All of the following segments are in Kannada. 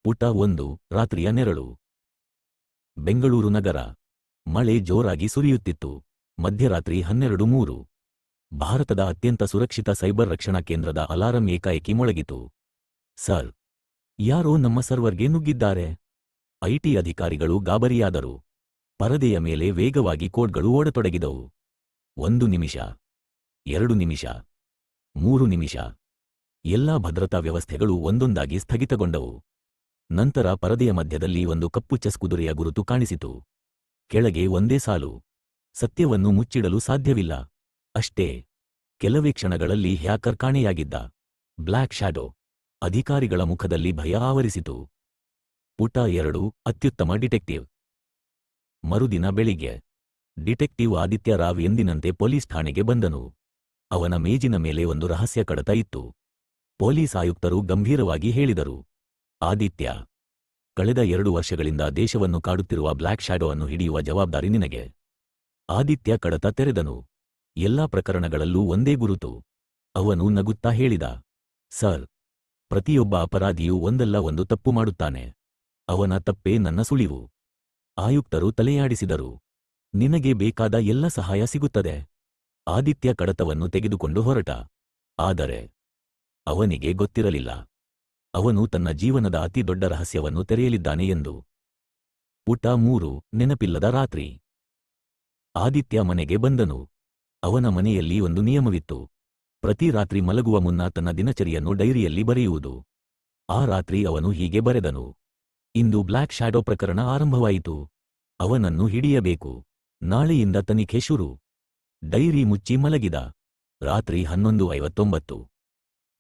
ಪುಟ 1 ರಾತ್ರಿಯ ನೆರಳು. ಬೆಂಗಳೂರು ನಗರ. ಮಳೆ ಜೋರಾಗಿ ಸುರಿಯುತ್ತಿತ್ತು. ಮಧ್ಯರಾತ್ರಿ 12:03. ಭಾರತದ ಅತ್ಯಂತ ಸುರಕ್ಷಿತ ಸೈಬರ್ ರಕ್ಷಣಾ ಕೇಂದ್ರದ ಅಲಾರಂ ಏಕಾಏಕಿ ಮೊಳಗಿತು. ಸರ್, ಯಾರೋ ನಮ್ಮ ಸರ್ವರ್ಗೆ ನುಗ್ಗಿದ್ದಾರೆ. ಐಟಿ ಅಧಿಕಾರಿಗಳು ಗಾಬರಿಯಾದರು. ಪರದೆಯ ಮೇಲೆ ವೇಗವಾಗಿ ಕೋಡ್ಗಳು ಓಡತೊಡಗಿದವು. 1 ನಿಮಿಷ, 2 ನಿಮಿಷ, 3 ನಿಮಿಷ. ಎಲ್ಲಾ ಭದ್ರತಾ ವ್ಯವಸ್ಥೆಗಳು ಒಂದೊಂದಾಗಿ ಸ್ಥಗಿತಗೊಂಡವು. ನಂತರ ಪರದೆಯ ಮಧ್ಯದಲ್ಲಿ ಒಂದು ಕಪ್ಪು ಚೆಸ್ ಕುದುರೆಯ ಗುರುತು ಕಾಣಿಸಿತು. ಕೆಳಗೆ ಒಂದೇ ಸಾಲು: ಸತ್ಯವನ್ನು ಮುಚ್ಚಿಡಲು ಸಾಧ್ಯವಿಲ್ಲ. ಅಷ್ಟೇ. ಕೆಲವೇ ಕ್ಷಣಗಳಲ್ಲಿ ಹ್ಯಾಕರ್ ಕಾಣೆಯಾಗಿದ್ದ. Black shadow. ಅಧಿಕಾರಿಗಳ ಮುಖದಲ್ಲಿ ಭಯ ಆವರಿಸಿತು. ಪುಟ 2 ಅತ್ಯುತ್ತಮ ಡಿಟೆಕ್ಟಿವ್. ಮರುದಿನ ಬೆಳಿಗ್ಗೆ ಡಿಟೆಕ್ಟಿವ್ ಆದಿತ್ಯ ರಾವ್ ಎಂದಿನಂತೆ ಪೊಲೀಸ್ ಠಾಣೆಗೆ ಬಂದನು. ಅವನ ಮೇಜಿನ ಮೇಲೆ ಒಂದು ರಹಸ್ಯ ಕಡತ ಇತ್ತು. ಪೊಲೀಸ್ ಆಯುಕ್ತರು ಗಂಭೀರವಾಗಿ ಹೇಳಿದರು, ಆದಿತ್ಯ, ಕಳೆದ 2 ವರ್ಷಗಳಿಂದ ದೇಶವನ್ನು ಕಾಡುತ್ತಿರುವ ಬ್ಲ್ಯಾಕ್ ಶ್ಯಾಡೋವನ್ನು ಹಿಡಿಯುವ ಜವಾಬ್ದಾರಿ ನಿನಗೆ. ಆದಿತ್ಯ ಕಡತ ತೆರೆದನು. ಎಲ್ಲಾ ಪ್ರಕರಣಗಳಲ್ಲೂ ಒಂದೇ ಗುರುತು. ಅವನು ನಗುತ್ತಾ ಹೇಳಿದ, ಸರ್, ಪ್ರತಿಯೊಬ್ಬ ಅಪರಾಧಿಯೂ ಒಂದಲ್ಲ ಒಂದು ತಪ್ಪು ಮಾಡುತ್ತಾನೆ. ಅವನ ತಪ್ಪೇ ನನ್ನ ಸುಳಿವು. ಆಯುಕ್ತರು ತಲೆಯಾಡಿಸಿದರು. ನಿನಗೆ ಬೇಕಾದ ಎಲ್ಲ ಸಹಾಯ ಸಿಗುತ್ತದೆ. ಆದಿತ್ಯ ಕಡತವನ್ನು ತೆಗೆದುಕೊಂಡು ಹೊರಟ. ಆದರೆ ಅವನಿಗೆ ಗೊತ್ತಿರಲಿಲ್ಲ, ಅವನು ತನ್ನ ಜೀವನದ ಅತಿ ದೊಡ್ಡ ರಹಸ್ಯವನ್ನು ತೆರೆಯಲಿದ್ದಾನೆ ಎಂದು. ಪುಟ 3 ನೆನಪಿಲ್ಲದ ರಾತ್ರಿ. ಆದಿತ್ಯ ಮನೆಗೆ ಬಂದನು. ಅವನ ಮನೆಯಲ್ಲಿ ಒಂದು ನಿಯಮವಿತ್ತು. ಪ್ರತಿ ರಾತ್ರಿ ಮಲಗುವ ಮುನ್ನ ತನ್ನ ದಿನಚರಿಯನ್ನು ಡೈರಿಯಲ್ಲಿ ಬರೆಯುವುದು. ಆ ರಾತ್ರಿ ಅವನು ಹೀಗೆ ಬರೆದನು: ಇಂದು ಬ್ಲ್ಯಾಕ್ ಶ್ಯಾಡೋ ಪ್ರಕರಣ ಆರಂಭವಾಯಿತು. ಅವನನ್ನು ಹಿಡಿಯಬೇಕು. ನಾಳೆಯಿಂದ ತನಿಖೆ ಶುರು. ಡೈರಿ ಮುಚ್ಚಿ ಮಲಗಿದ. ರಾತ್ರಿ 11:59.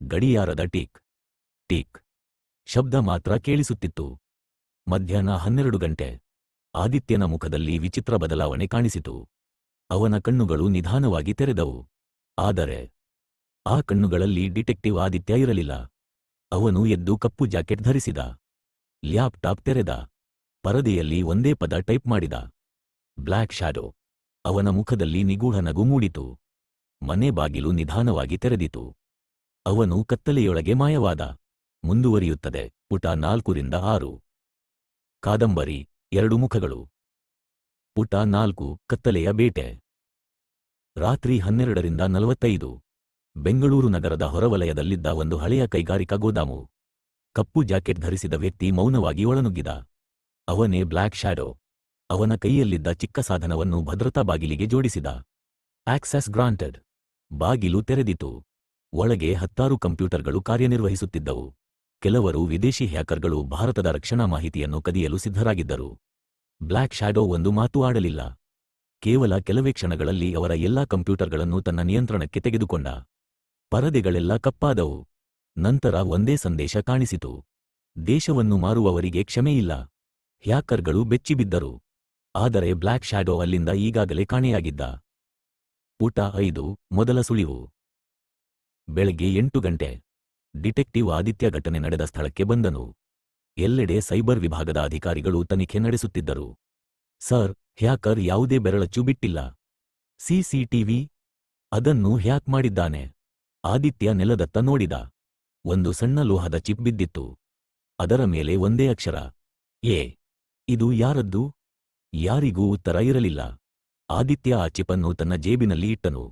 ಗಡಿಯಾರದ ಟಿಕ್ ಟಿಕ್ ಶಬ್ದ ಮಾತ್ರ ಕೇಳಿಸುತ್ತಿತ್ತು. ಮಧ್ಯಾಹ್ನ 12 ಗಂಟೆ. ಆದಿತ್ಯನ ಮುಖದಲ್ಲಿ ವಿಚಿತ್ರ ಬದಲಾವಣೆ ಕಾಣಿಸಿತು. ಅವನ ಕಣ್ಣುಗಳು ನಿಧಾನವಾಗಿ ತೆರೆದವು. ಆದರೆ ಆ ಕಣ್ಣುಗಳಲ್ಲಿ ಡಿಟೆಕ್ಟಿವ್ ಆದಿತ್ಯ ಇರಲಿಲ್ಲ. ಅವನು ಎದ್ದು ಕಪ್ಪು ಜಾಕೆಟ್ ಧರಿಸಿದ. ಲ್ಯಾಪ್ಟಾಪ್ ತೆರೆದ. ಪರದೆಯಲ್ಲಿ ಒಂದೇ ಪದ ಟೈಪ್ ಮಾಡಿದ: ಬ್ಲ್ಯಾಕ್ ಶ್ಯಾಡೋ. ಅವನ ಮುಖದಲ್ಲಿ ನಿಗೂಢ ನಗು ಮೂಡಿತು. ಮನೆ ಬಾಗಿಲು ನಿಧಾನವಾಗಿ ತೆರೆದಿತು. ಅವನು ಕತ್ತಲೆಯೊಳಗೆ ಮಾಯವಾದ. ಮುಂದುವರಿಯುತ್ತದೆ. ಪುಟ 4-6. ಕಾದಂಬರಿ 2 ಮುಖಗಳು. ಪುಟ 4 ಕತ್ತಲೆಯ ಬೇಟೆ. ರಾತ್ರಿ 12:45. ಬೆಂಗಳೂರು ನಗರದ ಹೊರವಲಯದಲ್ಲಿದ್ದ ಒಂದು ಹಳೆಯ ಕೈಗಾರಿಕಾ ಗೋದಾಮು. ಕಪ್ಪು ಜಾಕೆಟ್ ಧರಿಸಿದ ವ್ಯಕ್ತಿ ಮೌನವಾಗಿ ಒಳನುಗ್ಗಿದ. ಅವನೇ ಬ್ಲ್ಯಾಕ್ ಶ್ಯಾಡೋ. ಅವನ ಕೈಯಲ್ಲಿದ್ದ ಚಿಕ್ಕ ಸಾಧನವನ್ನು ಭದ್ರತಾ ಬಾಗಿಲಿಗೆ ಜೋಡಿಸಿದ. Access granted. ಬಾಗಿಲು ತೆರೆದಿತು. ಒಳಗೆ 10 ಕಂಪ್ಯೂಟರ್ಗಳು ಕಾರ್ಯನಿರ್ವಹಿಸುತ್ತಿದ್ದವು. ಕೆಲವರು ವಿದೇಶಿ ಹ್ಯಾಕರ್ಗಳು ಭಾರತದ ರಕ್ಷಣಾ ಮಾಹಿತಿಯನ್ನು ಕದಿಯಲು ಸಿದ್ಧರಾಗಿದ್ದರು. ಬ್ಲ್ಯಾಕ್ ಶ್ಯಾಡೋ ಒಂದು ಮಾತು ಆಡಲಿಲ್ಲ. ಕೇವಲ ಕೆಲವೇ ಕ್ಷಣಗಳಲ್ಲಿ ಅವರ ಎಲ್ಲಾ ಕಂಪ್ಯೂಟರ್ಗಳನ್ನು ತನ್ನ ನಿಯಂತ್ರಣಕ್ಕೆ ತೆಗೆದುಕೊಂಡ. ಪರದೆಗಳೆಲ್ಲ ಕಪ್ಪಾದವು. ನಂತರ ಒಂದೇ ಸಂದೇಶ ಕಾಣಿಸಿತು: ದೇಶವನ್ನು ಮಾರುವವರಿಗೆ ಕ್ಷಮೆಯಿಲ್ಲ. ಹ್ಯಾಕರ್ಗಳು ಬೆಚ್ಚಿಬಿದ್ದರು. ಆದರೆ ಬ್ಲ್ಯಾಕ್ ಶ್ಯಾಡೋ ಅಲ್ಲಿಂದ ಈಗಾಗಲೇ ಕಾಣೆಯಾಗಿದ್ದ. ಪುಟ 5 ಮೊದಲ ಸುಳಿವು. ಬೆಳಗ್ಗೆ 8 ಗಂಟೆ. ಡಿಟೆಕ್ಟಿವ್ ಆದಿತ್ಯ ಘಟನೆ ನಡೆದ ಸ್ಥಳಕ್ಕೆ ಬಂದನು. ಎಲ್ಲೆಡೆ ಸೈಬರ್ ವಿಭಾಗದ ಅಧಿಕಾರಿಗಳು ತನಿಖೆ ನಡೆಸುತ್ತಿದ್ದರು. ಸರ್, ಹ್ಯಾಕರ್ ಯಾವುದೇ ಬೆರಳಚ್ಚು ಬಿಟ್ಟಿಲ್ಲ. ಸಿಸಿಟಿವಿ ಅದನ್ನು ಹ್ಯಾಕ್ ಮಾಡಿದ್ದಾನೆ. ಆದಿತ್ಯ ನೆಲದತ್ತ ನೋಡಿದ. ಒಂದು ಸಣ್ಣ ಲೋಹದ ಚಿಪ್ ಬಿದ್ದಿತ್ತು. ಅದರ ಮೇಲೆ ಒಂದೇ ಅಕ್ಷರ: ಎ. ಇದು ಯಾರದ್ದು? ಯಾರಿಗೂ ಉತ್ತರ ಇರಲಿಲ್ಲ. ಆದಿತ್ಯ ಆ ಚಿಪ್ಪನ್ನು ತನ್ನ ಜೇಬಿನಲ್ಲಿ ಇಟ್ಟನು.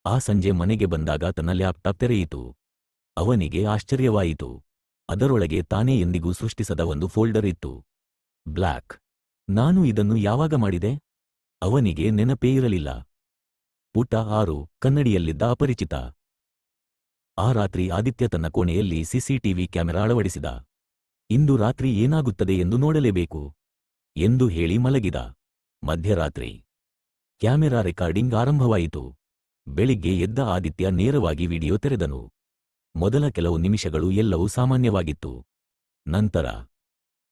ಆ ಸಂಜೆ ಮನೆಗೆ ಬಂದಾಗ ತನ್ನ ಲ್ಯಾಪ್ಟಾಪ್ ತೆರೆಯಿತು. ಅವನಿಗೆ ಆಶ್ಚರ್ಯವಾಯಿತು. ಅದರೊಳಗೆ ತಾನೇ ಎಂದಿಗೂ ಸೃಷ್ಟಿಸದ ಒಂದು ಫೋಲ್ಡರ್ ಇತ್ತು. ಬ್ಲ್ಯಾಕ್. ನಾನು ಇದನ್ನು ಯಾವಾಗ ಮಾಡಿದೆ? ಅವನಿಗೆ ನೆನಪೇ ಇರಲಿಲ್ಲ. ಪುಟ 6 ಕನ್ನಡಿಯಲ್ಲಿದ್ದ ಅಪರಿಚಿತ. ಆ ರಾತ್ರಿ ಆದಿತ್ಯ ತನ್ನ ಕೋಣೆಯಲ್ಲಿ ಸಿಸಿಟಿವಿ ಕ್ಯಾಮೆರಾ ಅಳವಡಿಸಿದ. ಇಂದು ರಾತ್ರಿ ಏನಾಗುತ್ತದೆ ಎಂದು ನೋಡಲೇಬೇಕು ಎಂದು ಹೇಳಿ ಮಲಗಿದ. ಮಧ್ಯರಾತ್ರಿ. ಕ್ಯಾಮೆರಾ ರೆಕಾರ್ಡಿಂಗ್ ಆರಂಭವಾಯಿತು. ಬೆಳಿಗ್ಗೆ ಎದ್ದ ಆದಿತ್ಯ ನೇರವಾಗಿ ವಿಡಿಯೋ ತೆರೆದನು. ಮೊದಲ ಕೆಲವು ನಿಮಿಷಗಳು ಎಲ್ಲವೂ ಸಾಮಾನ್ಯವಾಗಿತ್ತು. ನಂತರ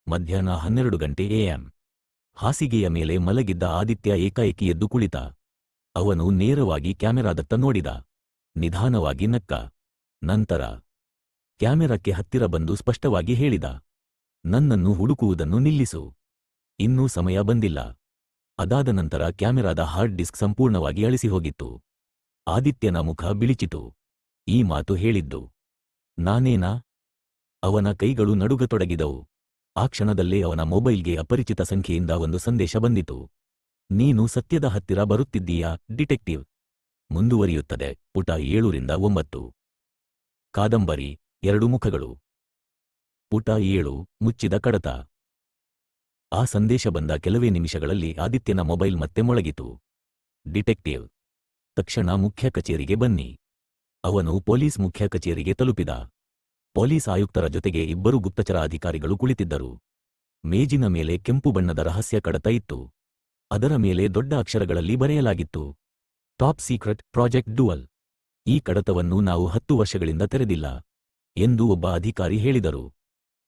ಮಧ್ಯಾಹ್ನ 12 ಗಂಟೆ AM. ಹಾಸಿಗೆಯ ಮೇಲೆ ಮಲಗಿದ್ದ ಆದಿತ್ಯ ಏಕಾಏಕಿ ಎದ್ದು ಕುಳಿತ. ಅವನು ನೇರವಾಗಿ ಕ್ಯಾಮೆರಾದತ್ತ ನೋಡಿದ. ನಿಧಾನವಾಗಿ ನಕ್ಕ. ನಂತರ ಕ್ಯಾಮೆರಾಕ್ಕೆ ಹತ್ತಿರ ಬಂದು ಸ್ಪಷ್ಟವಾಗಿ ಹೇಳಿದ: ನನ್ನನ್ನು ಹುಡುಕುವುದನ್ನು ನಿಲ್ಲಿಸು. ಇನ್ನೂ ಸಮಯ ಬಂದಿಲ್ಲ. ಅದಾದ ನಂತರ ಕ್ಯಾಮೆರಾದ ಹಾರ್ಡ್ ಡಿಸ್ಕ್ ಸಂಪೂರ್ಣವಾಗಿ ಅಳಿಸಿಹೋಗಿತ್ತು. ಆದಿತ್ಯನ ಮುಖ ಬಿಳಿಚಿತು. ಈ ಮಾತು ಹೇಳಿದ್ದು ನಾನೇನಾ? ಅವನ ಕೈಗಳು ನಡುಗತೊಡಗಿದವು. ಆ ಕ್ಷಣದಲ್ಲೇ ಅವನ ಮೊಬೈಲ್ಗೆ ಅಪರಿಚಿತ ಸಂಖ್ಯೆಯಿಂದ ಒಂದು ಸಂದೇಶ ಬಂದಿತು. ನೀನು ಸತ್ಯದ ಹತ್ತಿರ ಬರುತ್ತಿದ್ದೀಯಾ, ಡಿಟೆಕ್ಟಿವ್. ಮುಂದುವರಿಯುತ್ತದೆ. ಪುಟ 7-9. ಕಾದಂಬರಿ 2 ಮುಖಗಳು. ಪುಟ 7. ಮುಚ್ಚಿದ ಕಡತ. ಆ ಸಂದೇಶ ಬಂದ ಕೆಲವೇ ನಿಮಿಷಗಳಲ್ಲಿ ಆದಿತ್ಯನ ಮೊಬೈಲ್ ಮತ್ತೆ ಮೊಳಗಿತು. ಡಿಟೆಕ್ಟಿವ್, ತಕ್ಷಣ ಮುಖ್ಯ ಕಚೇರಿಗೆ ಬನ್ನಿ. ಅವನು ಪೊಲೀಸ್ ಮುಖ್ಯ ಕಚೇರಿಗೆ ತಲುಪಿದ. ಪೊಲೀಸ್ ಆಯುಕ್ತರ ಜೊತೆಗೆ 2 ಗುಪ್ತಚರ ಅಧಿಕಾರಿಗಳು ಕುಳಿತಿದ್ದರು. ಮೇಜಿನ ಮೇಲೆ ಕೆಂಪು ಬಣ್ಣದ ರಹಸ್ಯ ಕಡತ ಇತ್ತು. ಅದರ ಮೇಲೆ ದೊಡ್ಡ ಅಕ್ಷರಗಳಲ್ಲಿ ಬರೆಯಲಾಗಿತ್ತು, ಟಾಪ್ ಸೀಕ್ರೆಟ್ ಪ್ರಾಜೆಕ್ಟ್ ಡ್ಯುಯಲ್. ಈ ಕಡತವನ್ನು ನಾವು 10 ವರ್ಷಗಳಿಂದ ತೆರೆದಿಲ್ಲ ಎಂದು ಒಬ್ಬ ಅಧಿಕಾರಿ ಹೇಳಿದರು.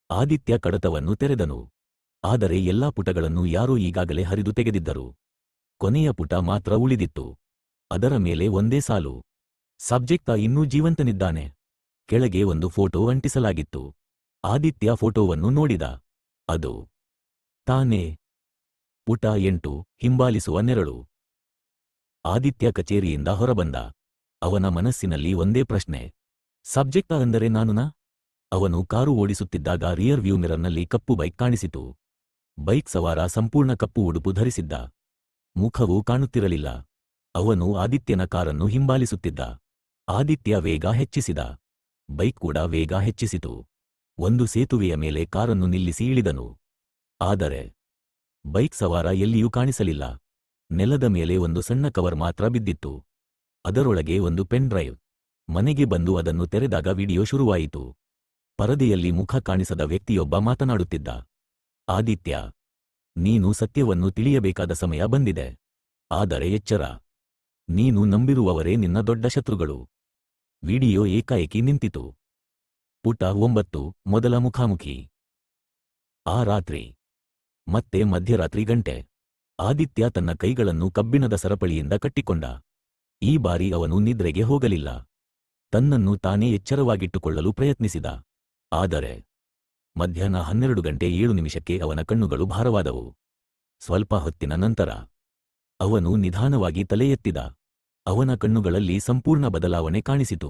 ಆದಿತ್ಯ ಕಡತವನ್ನು ತೆರೆದನು. ಆದರೆ ಎಲ್ಲಾ ಪುಟಗಳನ್ನು ಯಾರೋ ಈಗಾಗಲೇ ಹರಿದು ತೆಗೆದಿದ್ದರು. ಕೊನೆಯ ಪುಟ ಮಾತ್ರ ಉಳಿದಿತ್ತು. ಅದರ ಮೇಲೆ ಒಂದೇ ಸಾಲು, ಸಬ್ಜೆಕ್ಟ ಇನ್ನೂ ಜೀವಂತನಿದ್ದಾನೆ. ಕೆಳಗೆ ಒಂದು ಫೋಟೋ ಅಂಟಿಸಲಾಗಿತ್ತು. ಆದಿತ್ಯ ಫೋಟೋವನ್ನು ನೋಡಿದ. ಅದು ತಾನೇ. ಪುಟ 8. ಹಿಂಬಾಲಿಸುವ ನೆರಳು. ಆದಿತ್ಯ ಕಚೇರಿಯಿಂದ ಹೊರಬಂದ. ಅವನ ಮನಸ್ಸಿನಲ್ಲಿ ಒಂದೇ ಪ್ರಶ್ನೆ, ಸಬ್ಜೆಕ್ಟ ಅಂದರೆ ನಾನುನಾ? ಅವನು ಕಾರು ಓಡಿಸುತ್ತಿದ್ದಾಗ ರಿಯರ್ ವ್ಯೂ ಮಿರರ್ನಲ್ಲಿ ಕಪ್ಪು ಬೈಕ್ ಕಾಣಿಸಿತು. ಬೈಕ್ ಸವಾರ ಸಂಪೂರ್ಣ ಕಪ್ಪು ಉಡುಪು ಧರಿಸಿದ್ದ. ಮುಖವೂ ಕಾಣುತ್ತಿರಲಿಲ್ಲ. ಅವನು ಆದಿತ್ಯನ ಕಾರನ್ನು ಹಿಂಬಾಲಿಸುತ್ತಿದ್ದ. ಆದಿತ್ಯ ವೇಗ ಹೆಚ್ಚಿಸಿದ. ಬೈಕ್ ಕೂಡ ವೇಗ ಹೆಚ್ಚಿಸಿತು. ಒಂದು ಸೇತುವೆಯ ಮೇಲೆ ಕಾರನ್ನು ನಿಲ್ಲಿಸಿ ಇಳಿದನು. ಆದರೆ ಬೈಕ್ ಸವಾರ ಎಲ್ಲಿಯೂ ಕಾಣಿಸಲಿಲ್ಲ. ನೆಲದ ಮೇಲೆ ಒಂದು ಸಣ್ಣ ಕವರ್ ಮಾತ್ರ ಬಿದ್ದಿತ್ತು. ಅದರೊಳಗೆ ಒಂದು ಪೆನ್ ಡ್ರೈವ್. ಮನೆಗೆ ಬಂದು ಅದನ್ನು ತೆರೆದಾಗ ವಿಡಿಯೋ ಶುರುವಾಯಿತು. ಪರದೆಯಲ್ಲಿ ಮುಖ ಕಾಣಿಸದ ವ್ಯಕ್ತಿಯೊಬ್ಬ ಮಾತನಾಡುತ್ತಿದ್ದ. ಆದಿತ್ಯ, ನೀನು ಸತ್ಯವನ್ನು ತಿಳಿಯಬೇಕಾದ ಸಮಯ ಬಂದಿದೆ. ಆದರೆ ಎಚ್ಚರ, ನೀನು ನಂಬಿರುವವರೇ ನಿನ್ನ ದೊಡ್ಡ ಶತ್ರುಗಳು. ವಿಡಿಯೋ ಏಕಾಏಕಿ ನಿಂತಿತು. ಪುಟ 9. ಮೊದಲ ಮುಖಾಮುಖಿ. ಆ ರಾತ್ರಿ. ಮತ್ತೆ ಮಧ್ಯರಾತ್ರಿ ಗಂಟೆ. ಆದಿತ್ಯ ತನ್ನ ಕೈಗಳನ್ನು ಕಬ್ಬಿಣದ ಸರಪಳಿಯಿಂದ ಕಟ್ಟಿಕೊಂಡ. ಈ ಬಾರಿ ಅವನು ನಿದ್ರೆಗೆ ಹೋಗಲಿಲ್ಲ. ತನ್ನನ್ನು ತಾನೇ ಎಚ್ಚರವಾಗಿಟ್ಟುಕೊಳ್ಳಲು ಪ್ರಯತ್ನಿಸಿದ. ಆದರೆ ಮಧ್ಯಾಹ್ನ 12:07 ಅವನ ಕಣ್ಣುಗಳು ಭಾರವಾದವು. ಸ್ವಲ್ಪ ಹೊತ್ತಿನ ನಂತರ ಅವನು ನಿಧಾನವಾಗಿ ತಲೆ ಎತ್ತಿದ. ಅವನ ಕಣ್ಣುಗಳಲ್ಲಿ ಸಂಪೂರ್ಣ ಬದಲಾವಣೆ ಕಾಣಿಸಿತು.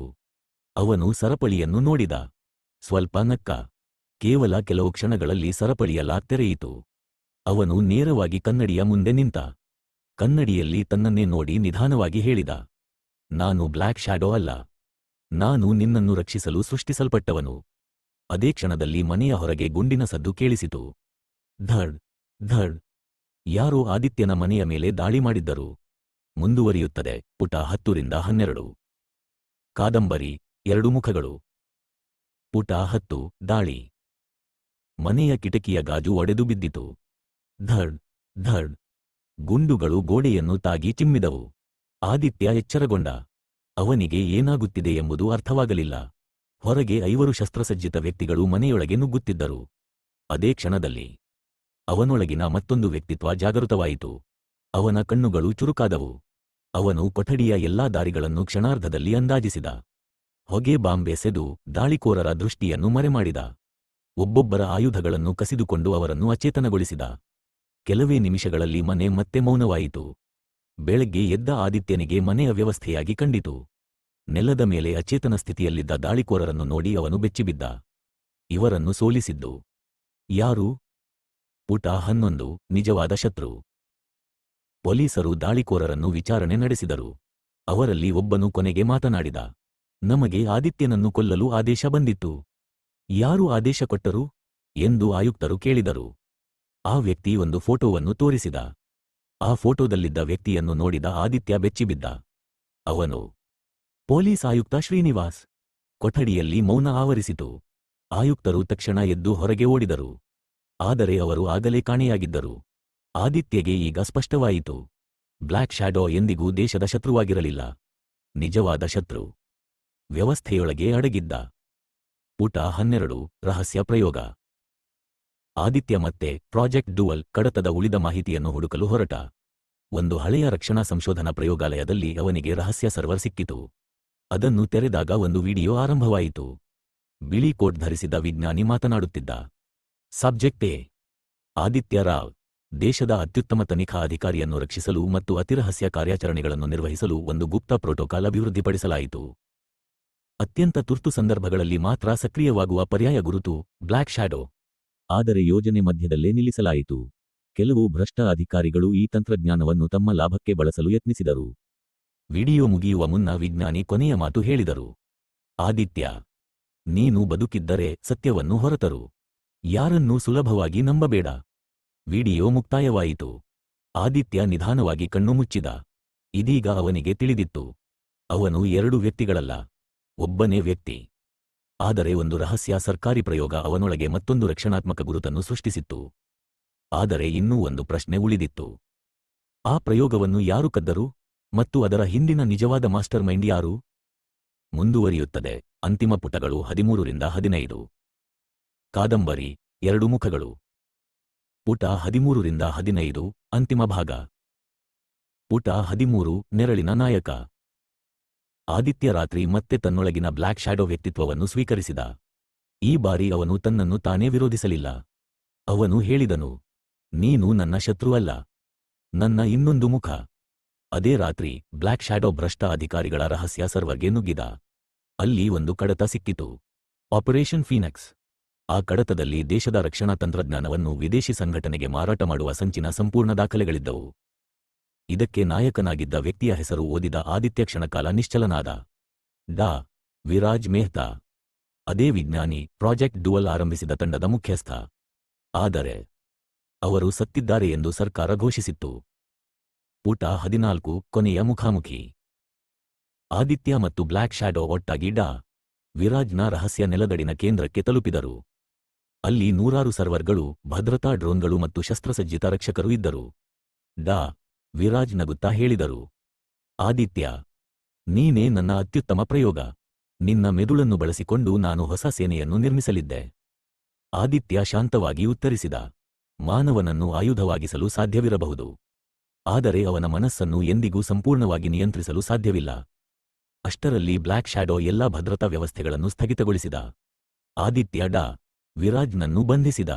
ಅವನು ಸರಪಳಿಯನ್ನು ನೋಡಿದ. ಸ್ವಲ್ಪ ನಕ್ಕ. ಕೇವಲ ಕೆಲವು ಕ್ಷಣಗಳಲ್ಲಿ ಸರಪಳಿಯ ಲಾಕ್ ತೆರೆಯಿತು. ಅವನು ನೇರವಾಗಿ ಕನ್ನಡಿಯ ಮುಂದೆ ನಿಂತ. ಕನ್ನಡಿಯಲ್ಲಿ ತನ್ನನ್ನೇ ನೋಡಿ ನಿಧಾನವಾಗಿ ಹೇಳಿದ, ನಾನು ಬ್ಲ್ಯಾಕ್ ಶ್ಯಾಡೋ ಅಲ್ಲ. ನಾನು ನಿನ್ನನ್ನು ರಕ್ಷಿಸಲು ಸೃಷ್ಟಿಸಲ್ಪಟ್ಟವನು. ಅದೇ ಕ್ಷಣದಲ್ಲಿ ಮನೆಯ ಹೊರಗೆ ಗುಂಡಿನ ಸದ್ದು ಕೇಳಿಸಿತು. ಧಡ್ ಧಡ್. ಯಾರೋ ಆದಿತ್ಯನ ಮನೆಯ ಮೇಲೆ ದಾಳಿ ಮಾಡಿದ್ದರು. ಮುಂದುವರಿಯುತ್ತದೆ. ಪುಟ 10-12. ಕಾದಂಬರಿ 2 ಮುಖಗಳು. ಪುಟ 10. ದಾಳಿ. ಮನೆಯ ಕಿಟಕಿಯ ಗಾಜು ಒಡೆದು ಬಿದ್ದಿತು. ಧಡ್ ಧಡ್. ಗುಂಡುಗಳು ಗೋಡೆಯನ್ನು ತಾಗಿ ಚಿಮ್ಮಿದವು. ಆದಿತ್ಯ ಎಚ್ಚರಗೊಂಡ. ಅವನಿಗೆ ಏನಾಗುತ್ತಿದೆ ಎಂಬುದು ಅರ್ಥವಾಗಲಿಲ್ಲ. ಹೊರಗೆ 5 ಶಸ್ತ್ರಸಜ್ಜಿತ ವ್ಯಕ್ತಿಗಳು ಮನೆಯೊಳಗೆ ನುಗ್ಗುತ್ತಿದ್ದರು. ಅದೇ ಕ್ಷಣದಲ್ಲಿ ಅವನೊಳಗಿನ ಮತ್ತೊಂದು ವ್ಯಕ್ತಿತ್ವ ಜಾಗೃತವಾಯಿತು. ಅವನ ಕಣ್ಣುಗಳು ಚುರುಕಾದವು. ಅವನು ಕೊಠಡಿಯ ಎಲ್ಲಾ ದಾರಿಗಳನ್ನು ಕ್ಷಣಾರ್ಧದಲ್ಲಿ ಅಂದಾಜಿಸಿದ. ಹೊಗೆ ಬಾಂಬ್ ಎಸೆದು ದಾಳಿಕೋರರ ದೃಷ್ಟಿಯನ್ನು ಮರೆಮಾಡಿದ. ಒಬ್ಬೊಬ್ಬರ ಆಯುಧಗಳನ್ನು ಕಸಿದುಕೊಂಡು ಅವರನ್ನು ಅಚೇತನಗೊಳಿಸಿದ. ಕೆಲವೇ ನಿಮಿಷಗಳಲ್ಲಿ ಮನೆ ಮತ್ತೆ ಮೌನವಾಯಿತು. ಬೆಳಗ್ಗೆ ಎದ್ದ ಆದಿತ್ಯನಿಗೆ ಮನೆಯ ವ್ಯವಸ್ಥೆಯಾಗಿ ಕಂಡಿತು. ನೆಲದ ಮೇಲೆ ಅಚೇತನ ಸ್ಥಿತಿಯಲ್ಲಿದ್ದ ದಾಳಿಕೋರರನ್ನು ನೋಡಿ ಅವನು ಬೆಚ್ಚಿಬಿದ್ದ. ಇವರನ್ನು ಸೋಲಿಸಿದ್ದು ಯಾರು? ಪುಟ 11. ನಿಜವಾದ ಶತ್ರು. ಪೊಲೀಸರು ದಾಳಿಕೋರರನ್ನು ವಿಚಾರಣೆ ನಡೆಸಿದರು. ಅವರಲ್ಲಿ ಒಬ್ಬನು ಕೊನೆಗೆ ಮಾತನಾಡಿದ, ನಮಗೆ ಆದಿತ್ಯನನ್ನು ಕೊಲ್ಲಲು ಆದೇಶ ಬಂದಿತ್ತು. ಯಾರು ಆದೇಶ ಕೊಟ್ಟರು ಎಂದು ಆಯುಕ್ತರು ಕೇಳಿದರು. ಆ ವ್ಯಕ್ತಿ ಒಂದು ಫೋಟೋವನ್ನು ತೋರಿಸಿದ. ಆ ಫೋಟೋದಲ್ಲಿದ್ದ ವ್ಯಕ್ತಿಯನ್ನು ನೋಡಿದ ಆದಿತ್ಯ ಬೆಚ್ಚಿಬಿದ್ದ. ಅವನು ಪೊಲೀಸ್ ಆಯುಕ್ತ ಶ್ರೀನಿವಾಸ್. ಕೊಠಡಿಯಲ್ಲಿ ಮೌನ ಆವರಿಸಿತು. ಆಯುಕ್ತರು ತಕ್ಷಣ ಎದ್ದು ಹೊರಗೆ ಓಡಿದರು. ಆದರೆ ಅವರು ಆಗಲೇ ಕಾಣೆಯಾಗಿದ್ದರು. ಆದಿತ್ಯಗೆ ಈಗ ಸ್ಪಷ್ಟವಾಯಿತು, ಬ್ಲ್ಯಾಕ್ ಶ್ಯಾಡೋ ಎಂದಿಗೂ ದೇಶದ ಶತ್ರುವಾಗಿರಲಿಲ್ಲ. ನಿಜವಾದ ಶತ್ರು ವ್ಯವಸ್ಥೆಯೊಳಗೆ ಅಡಗಿದ್ದ. ಪುಟ 12. ರಹಸ್ಯ ಪ್ರಯೋಗ. ಆದಿತ್ಯ ಮತ್ತೆ ಪ್ರಾಜೆಕ್ಟ್ ಡ್ಯುಯಲ್ ಕಡತದ ಉಳಿದ ಮಾಹಿತಿಯನ್ನು ಹುಡುಕಲು ಹೊರಟ. ಒಂದು ಹಳೆಯ ರಕ್ಷಣಾ ಸಂಶೋಧನಾ ಪ್ರಯೋಗಾಲಯದಲ್ಲಿ ಅವನಿಗೆ ರಹಸ್ಯ ಸರ್ವರ್ ಸಿಕ್ಕಿತು. ಅದನ್ನು ತೆರೆದಾಗ ಒಂದು ವಿಡಿಯೋ ಆರಂಭವಾಯಿತು. ಬಿಳಿ ಕೋಟ್ ಧರಿಸಿದ ವಿಜ್ಞಾನಿ ಮಾತನಾಡುತ್ತಿದ್ದ. Subject A. ಆದಿತ್ಯ ರಾವ್. ದೇಶದ ಅತ್ಯುತ್ತಮ ತನಿಖಾ ಅಧಿಕಾರಿಯನ್ನು ರಕ್ಷಿಸಲು ಮತ್ತು ಅತಿರಹಸ್ಯ ಕಾರ್ಯಾಚರಣೆಗಳನ್ನು ನಿರ್ವಹಿಸಲು ಒಂದು ಗುಪ್ತ ಪ್ರೋಟೋಕಾಲ್ ಅಭಿವೃದ್ಧಿಪಡಿಸಲಾಯಿತು. ಅತ್ಯಂತ ತುರ್ತು ಸಂದರ್ಭಗಳಲ್ಲಿ ಮಾತ್ರ ಸಕ್ರಿಯವಾಗುವ ಪರ್ಯಾಯ ಗುರುತು ಬ್ಲ್ಯಾಕ್ ಶ್ಯಾಡೋ. ಆದರೆ ಯೋಜನೆ ಮಧ್ಯದಲ್ಲೇ ನಿಲ್ಲಿಸಲಾಯಿತು. ಕೆಲವು ಭ್ರಷ್ಟ ಅಧಿಕಾರಿಗಳು ಈ ತಂತ್ರಜ್ಞಾನವನ್ನು ತಮ್ಮ ಲಾಭಕ್ಕೆ ಬಳಸಲು ಯತ್ನಿಸಿದರು. ವಿಡಿಯೋ ಮುಗಿಯುವ ಮುನ್ನ ವಿಜ್ಞಾನಿ ಕೊನೆಯ ಮಾತು ಹೇಳಿದರು. ಆದಿತ್ಯ, ನೀನು ಬದುಕಿದ್ದರೆ ಸತ್ಯವನ್ನು ಹೊರತರು. ಯಾರನ್ನೂ ಸುಲಭವಾಗಿ ನಂಬಬೇಡ. ವಿಡಿಯೋ ಮುಕ್ತಾಯವಾಯಿತು. ಆದಿತ್ಯ ನಿಧಾನವಾಗಿ ಕಣ್ಣು ಮುಚ್ಚಿದ. ಇದೀಗ ಅವನಿಗೆ ತಿಳಿದಿತ್ತು. ಅವನು ಎರಡು ವ್ಯಕ್ತಿಗಳಲ್ಲ, ಒಬ್ಬನೇ ವ್ಯಕ್ತಿ. ಆದರೆ ಒಂದು ರಹಸ್ಯ ಸರ್ಕಾರಿ ಪ್ರಯೋಗ ಅವನೊಳಗೆ ಮತ್ತೊಂದು ರಕ್ಷಣಾತ್ಮಕ ಗುರುತನ್ನು ಸೃಷ್ಟಿಸಿತ್ತು. ಆದರೆ ಇನ್ನೂ ಒಂದು ಪ್ರಶ್ನೆ ಉಳಿದಿತ್ತು. ಆ ಪ್ರಯೋಗವನ್ನು ಯಾರು ಕದ್ದರು ಮತ್ತು ಅದರ ಹಿಂದಿನ ನಿಜವಾದ ಮಾಸ್ಟರ್ ಮೈಂಡ್ ಯಾರು? ಮುಂದುವರಿಯುತ್ತದೆ. ಅಂತಿಮ ಪುಟಗಳು 13-15. ಕಾದಂಬರಿ 2 ಮುಖಗಳು. ಪುಟ 13-15 ಅಂತಿಮ ಭಾಗ. ಪುಟ 13 ನೆರಳಿನ ನಾಯಕ. ಆದಿತ್ಯ ರಾತ್ರಿ ಮತ್ತೆ ತನ್ನೊಳಗಿನ ಬ್ಲ್ಯಾಕ್ ಶ್ಯಾಡೋ ವ್ಯಕ್ತಿತ್ವವನ್ನು ಸ್ವೀಕರಿಸಿದ. ಈ ಬಾರಿ ಅವನು ತನ್ನನ್ನು ತಾನೇ ವಿರೋಧಿಸಲಿಲ್ಲ. ಅವನು ಹೇಳಿದನು, ನೀನು ನನ್ನ ಶತ್ರುವಲ್ಲ, ನನ್ನ ಇನ್ನೊಂದು ಮುಖ. ಅದೇ ರಾತ್ರಿ ಬ್ಲ್ಯಾಕ್ ಶ್ಯಾಡೋ ಭ್ರಷ್ಟ ಅಧಿಕಾರಿಗಳ ರಹಸ್ಯ ಸರ್ವರ್ಗೆ ನುಗ್ಗಿದ. ಅಲ್ಲಿ ಒಂದು ಕಡತ ಸಿಕ್ಕಿತು. ಆಪರೇಷನ್ ಫೀನಕ್ಸ್. ಆ ಕಡತದಲ್ಲಿ ದೇಶದ ರಕ್ಷಣಾ ತಂತ್ರಜ್ಞಾನವನ್ನು ವಿದೇಶಿ ಸಂಘಟನೆಗೆ ಮಾರಾಟ ಮಾಡುವ ಸಂಚಿನ ಸಂಪೂರ್ಣ ದಾಖಲೆಗಳಿದ್ದವು. ಇದಕ್ಕೆ ನಾಯಕನಾಗಿದ್ದ ವ್ಯಕ್ತಿಯ ಹೆಸರು ಓದಿದ ಆದಿತ್ಯ ಕ್ಷಣಕಾಲ ನಿಶ್ಚಲನಾದ. ಡಾ. ವಿರಾಜ್ ಮೆಹ್ತಾ. ಅದೇ ವಿಜ್ಞಾನಿ, ಪ್ರಾಜೆಕ್ಟ್ ಡುವಲ್ ಆರಂಭಿಸಿದ ತಂಡದ ಮುಖ್ಯಸ್ಥ. ಆದರೆ ಅವರು ಸತ್ತಿದ್ದಾರೆ ಎಂದು ಸರ್ಕಾರ ಘೋಷಿಸಿತ್ತು. ಪುಟ 14 ಕೊನೆಯ ಮುಖಾಮುಖಿ. ಆದಿತ್ಯ ಮತ್ತು ಬ್ಲ್ಯಾಕ್ ಶ್ಯಾಡೋ ಒಟ್ಟಾಗಿ ಡಾ. ವಿರಾಜ್ನ ರಹಸ್ಯ ನೆಲದಡಿನ ಕೇಂದ್ರಕ್ಕೆ ತಲುಪಿದರು. ಅಲ್ಲಿ ನೂರಾರು ಸರ್ವರ್ಗಳು, ಭದ್ರತಾ ಡ್ರೋನ್ಗಳು ಮತ್ತು ಶಸ್ತ್ರಸಜ್ಜಿತ ರಕ್ಷಕರು ಇದ್ದರು. ಡಾ. ವಿರಾಜ್ ನಗುತ್ತಾ ಹೇಳಿದರು, ಆದಿತ್ಯ, ನೀನೇ ನನ್ನ ಅತ್ಯುತ್ತಮ ಪ್ರಯೋಗ. ನಿನ್ನ ಮೆದುಳನ್ನು ಬಳಸಿಕೊಂಡು ನಾನು ಹೊಸ ಸೇನೆಯನ್ನು ನಿರ್ಮಿಸಲಿದ್ದೆ. ಆದಿತ್ಯ ಶಾಂತವಾಗಿ ಉತ್ತರಿಸಿದ, ಮಾನವನನ್ನು ಆಯುಧವಾಗಿಸಲು ಸಾಧ್ಯವಿರಬಹುದು, ಆದರೆ ಅವನ ಮನಸ್ಸನ್ನು ಎಂದಿಗೂ ಸಂಪೂರ್ಣವಾಗಿ ನಿಯಂತ್ರಿಸಲು ಸಾಧ್ಯವಿಲ್ಲ. ಅಷ್ಟರಲ್ಲಿ ಬ್ಲ್ಯಾಕ್ ಶ್ಯಾಡೋ ಎಲ್ಲಾ ಭದ್ರತಾ ವ್ಯವಸ್ಥೆಗಳನ್ನು ಸ್ಥಗಿತಗೊಳಿಸಿದ. ಆದಿತ್ಯ ಡಾ. ವಿರಾಜ್ನನ್ನು ಬಂಧಿಸಿದ.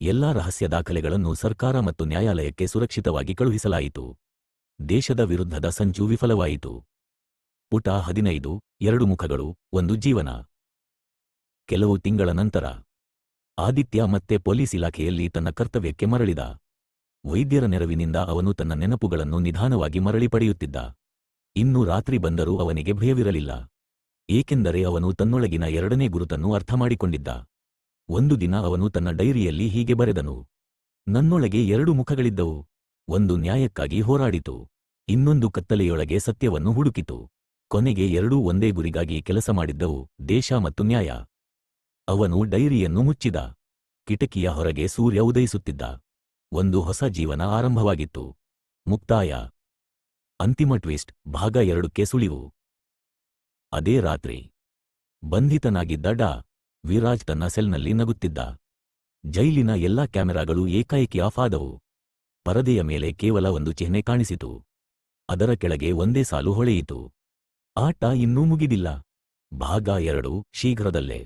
ಎಲ್ಲಾ ರಹಸ್ಯ ದಾಖಲೆಗಳನ್ನು ಸರ್ಕಾರ ಮತ್ತು ನ್ಯಾಯಾಲಯಕ್ಕೆ ಸುರಕ್ಷಿತವಾಗಿ ಕಳುಹಿಸಲಾಯಿತು. ದೇಶದ ವಿರುದ್ಧದ ಸಂಚು ವಿಫಲವಾಯಿತು. ಪುಟ 15 2 ಮುಖಗಳು, ಒಂದು ಜೀವನ. ಕೆಲವು ತಿಂಗಳ ನಂತರ ಆದಿತ್ಯ ಮತ್ತೆ ಪೊಲೀಸ್ ಇಲಾಖೆಯಲ್ಲಿ ತನ್ನ ಕರ್ತವ್ಯಕ್ಕೆ ಮರಳಿದ. ವೈದ್ಯರ ನೆರವಿನಿಂದ ಅವನು ತನ್ನ ನೆನಪುಗಳನ್ನು ನಿಧಾನವಾಗಿ ಮರಳಿ ಪಡೆಯುತ್ತಿದ್ದ. ಇನ್ನು ರಾತ್ರಿ ಬಂದರೂ ಅವನಿಗೆ ಭಯವಿರಲಿಲ್ಲ, ಏಕೆಂದರೆ ಅವನು ತನ್ನೊಳಗಿನ ಎರಡನೇ ಗುರುತನ್ನು ಅರ್ಥಮಾಡಿಕೊಂಡಿದ್ದ. ಒಂದು ದಿನ ಅವನು ತನ್ನ ಡೈರಿಯಲ್ಲಿ ಹೀಗೆ ಬರೆದನು, ನನ್ನೊಳಗೆ 2 ಮುಖಗಳಿದ್ದವು. ಒಂದು ನ್ಯಾಯಕ್ಕಾಗಿ ಹೋರಾಡಿತು, ಇನ್ನೊಂದು ಕತ್ತಲೆಯೊಳಗೆ ಸತ್ಯವನ್ನು ಹುಡುಕಿತು. ಕೊನೆಗೆ ಎರಡೂ ಒಂದೇ ಗುರಿಗಾಗಿ ಕೆಲಸ ಮಾಡಿದ್ದವು, ದೇಶ ಮತ್ತು ನ್ಯಾಯ. ಅವನು ಡೈರಿಯನ್ನು ಮುಚ್ಚಿದ. ಕಿಟಕಿಯ ಹೊರಗೆ ಸೂರ್ಯ ಉದಯಿಸುತ್ತಿದ್ದ. ಒಂದು ಹೊಸ ಜೀವನ ಆರಂಭವಾಗಿತ್ತು. ಮುಕ್ತಾಯ. ಅಂತಿಮ ಟ್ವಿಸ್ಟ್ ಭಾಗ 2ಕ್ಕೆ ಸುಳಿವು. ಅದೇ ರಾತ್ರಿ ಬಂಧಿತನಾಗಿದ್ದ ಡಾ. ವಿರಾಜ್ ತನ್ನ ಸೆಲ್ನಲ್ಲಿ ನಗುತ್ತಿದ್ದ. ಜೈಲಿನ ಎಲ್ಲಾ ಕ್ಯಾಮೆರಾಗಳು ಏಕಾಏಕಿ ಆಫ್ ಆದವು. ಪರದೆಯ ಮೇಲೆ ಕೇವಲ ಒಂದು ಚಿಹ್ನೆ ಕಾಣಿಸಿತು. ಅದರ ಕೆಳಗೆ ಒಂದೇ ಸಾಲು ಹೊಳೆಯಿತು, ಆಟ ಇನ್ನೂ ಮುಗಿದಿಲ್ಲ. ಭಾಗ 2 ಶೀಘ್ರದಲ್ಲೇ.